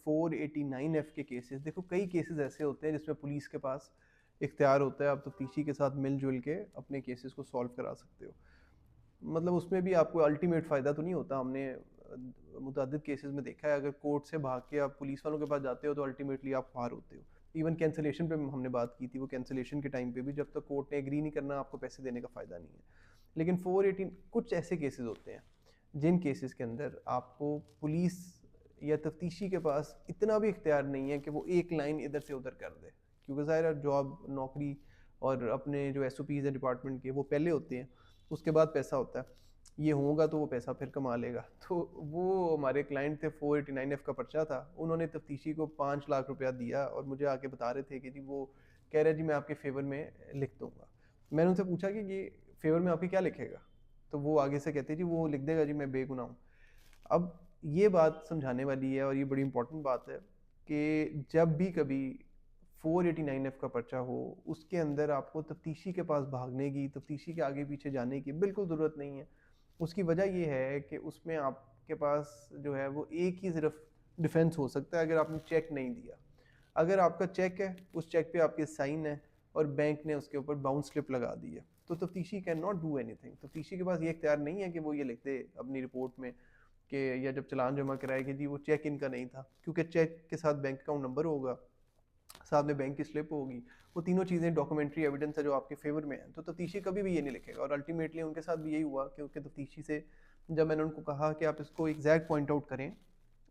489F के cases, देखो कई केसेस ऐसे होते हैं जिसमें पुलिस के पास इख्तियार होता है, आप तफ्तीशी के साथ मिलजुल के अपने केसेस को सॉल्व करा सकते हो। मतलब उसमें भी आपको अल्टीमेट फ़ायदा तो नहीं होता। हमने मुतअद्दिद केसेस में देखा है, अगर कोर्ट से भाग के आप पुलिस वालों के पास जाते हो तो अल्टीमेटली आप हार होते हो। इवन कैंसलेशन पे हमने बात की थी, वो कैंसलेशन के टाइम पे भी जब तक कोर्ट ने एग्री नहीं करना, आपको पैसे देने का फ़ायदा नहीं है। लेकिन 418 कुछ ऐसे केसेस होते हैं जिन केसेस के अंदर आपको पुलिस या तफ्तीशी के पास इतना भी इख्तियार नहीं है कि वो एक लाइन इधर से उधर कर दे, क्योंकि ज़ाहिर है जॉब, नौकरी और अपने जो SOPs है डिपार्टमेंट के, वो पहले होते हैं, उसके बाद पैसा होता है। ये होगा तो वो पैसा फिर कमा लेगा। तो वो हमारे क्लाइंट थे, 489F का पर्चा था, उन्होंने तफ्तीशी को 5 लाख रुपया दिया और मुझे आके बता रहे थे कि जी वो कह रहे जी मैं आपके फेवर में लिख दूंगा। मैंने उनसे पूछा कि ये फेवर में आपके क्या लिखेगा, तो वो आगे से कहते जी वो लिख देगा जी मैं बेगुनाह हूँ। अब ये बात समझाने वाली है और ये बड़ी इंपॉर्टेंट बात है कि जब भी कभी 489F का पर्चा हो, उसके अंदर आपको तफ्तीशी के पास भागने की, तफ्तीशी के आगे पीछे जाने की बिल्कुल ज़रूरत नहीं है। उसकी वजह ये है कि उसमें आपके पास जो है वो एक ही सिर्फ डिफेंस हो सकता है, अगर आपने चेक नहीं दिया। अगर आपका चेक है, उस चेक पे आपके साइन है और बैंक ने उसके ऊपर बाउंस स्लिप लगा दी है, तो तफ्तीशी कैन नॉट डू एनीथिंग। तफ्तीशी के पास ये इख्तियार नहीं है कि वो ये लिख दे अपनी रिपोर्ट में कि, या जब चालान जमा कराए कि जी वो चेक इनका नहीं था, क्योंकि चेक के साथ बैंक अकाउंट नंबर होगा, साथ में बैंक की स्लिप होगी, वो तीनों चीज़ें डॉक्यूमेंट्री एविडेंस है जो आपके फेवर में है। तो तफ्तीशी कभी भी ये नहीं लिखेगा। और अल्टीमेटली उनके साथ भी यही हुआ कि उनके तफ्तीशी से जब मैंने उनको कहा कि आप इसको एग्जैक्ट पॉइंट आउट करें,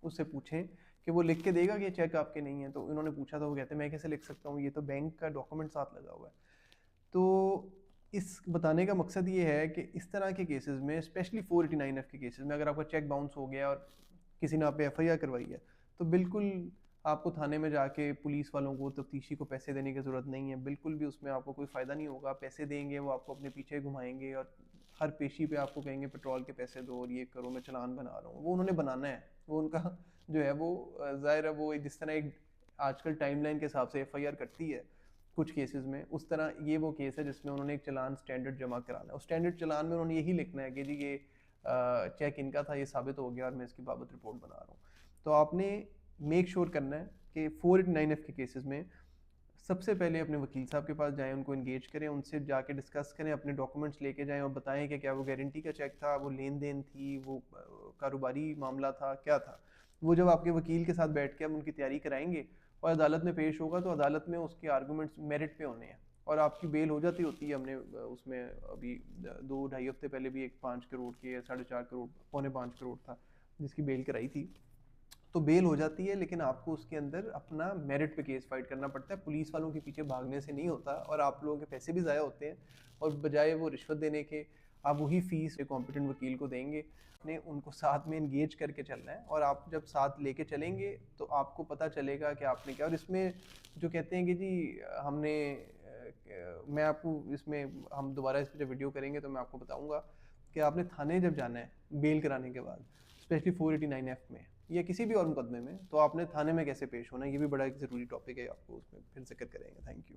उससे पूछें कि वो लिख के देगा कि चेक आपके नहीं है, तो उन्होंने पूछा था, वो कहते मैं कैसे लिख सकता हूँ, ये तो बैंक का डॉक्यूमेंट साथ लगा हुआ है। तो इस बताने का मकसद ये है कि इस तरह के केसेस में, स्पेशली 489F के केसेस में, अगर आपका चेक बाउंस हो गया और किसी ने आप पे FIR करवाई है, तो बिल्कुल आपको थाने में जाके पुलिस वालों को, तफ्तीशी को पैसे देने की ज़रूरत नहीं है। बिल्कुल भी उसमें आपको कोई फ़ायदा नहीं होगा। पैसे देंगे वो आपको अपने पीछे घुमाएंगे और हर पेशी पे आपको कहेंगे पेट्रोल के पैसे दो और ये करो, मैं चालान बना रहा हूँ। वो उन्होंने बनाना है, वो उनका जो है वो ज़ाहिर है, वो जिस तरह एक आजकल टाइमलाइन के हिसाब से FIR करती है कुछ केसेस में, उस तरह ये वो केस है जिसमें उन्होंने एक चालान स्टैंडर्ड जमा कराना है। उस स्टैंडर्ड चालान में उन्होंने यही लिखना है कि जी ये चेक इनका था, ये साबित हो गया और मैं इसकी बाबत रिपोर्ट बना रहा हूँ। तो आपने मेक श्योर करना है कि 489F के केसेस में सबसे पहले अपने वकील साहब के पास जाएं, उनको इंगेज करें, उनसे जाके डिस्कस करें, अपने डॉक्यूमेंट्स लेके जाएं और बताएं कि क्या वो गारंटी का चेक था, वो लेन देन थी, वो कारोबारी मामला था, क्या था। वो जब आपके वकील के साथ बैठ के आप उनकी तैयारी कराएंगे और अदालत में पेश होगा, तो अदालत में उसके आर्गूमेंट्स मेरिट पे होने हैं और आपकी बेल हो जाती होती है। हमने उसमें अभी 2-2.5 हफ्ते पहले भी एक 5 करोड़ के, 4.5 करोड़, 4.25 करोड़ था जिसकी बेल कराई थी। तो बेल हो जाती है, लेकिन आपको उसके अंदर अपना मेरिट पे केस फाइट करना पड़ता है, पुलिस वालों के पीछे भागने से नहीं होता। और आप लोगों के पैसे भी ज़ाया होते हैं और बजाय वो रिश्वत देने के आप वही फीस एक कॉम्पिटेंट वकील को देंगे। ने उनको साथ में इंगेज करके चलना है और आप जब साथ लेके चलेंगे तो आपको पता चलेगा कि आपने क्या। और इसमें जो कहते हैं कि जी हमने मैं आपको इसमें, हम दोबारा इस पर जब वीडियो करेंगे तो मैं आपको बताऊंगा कि आपने थाने जब जाना है बेल कराने के बाद, स्पेशली 489F में या किसी भी और मुकदमे में, तो आपने थाने में कैसे पेश होना है, ये भी बड़ा एक ज़रूरी टॉपिक है, आपको उसमें फिर जिक्र करेंगे। Thank you.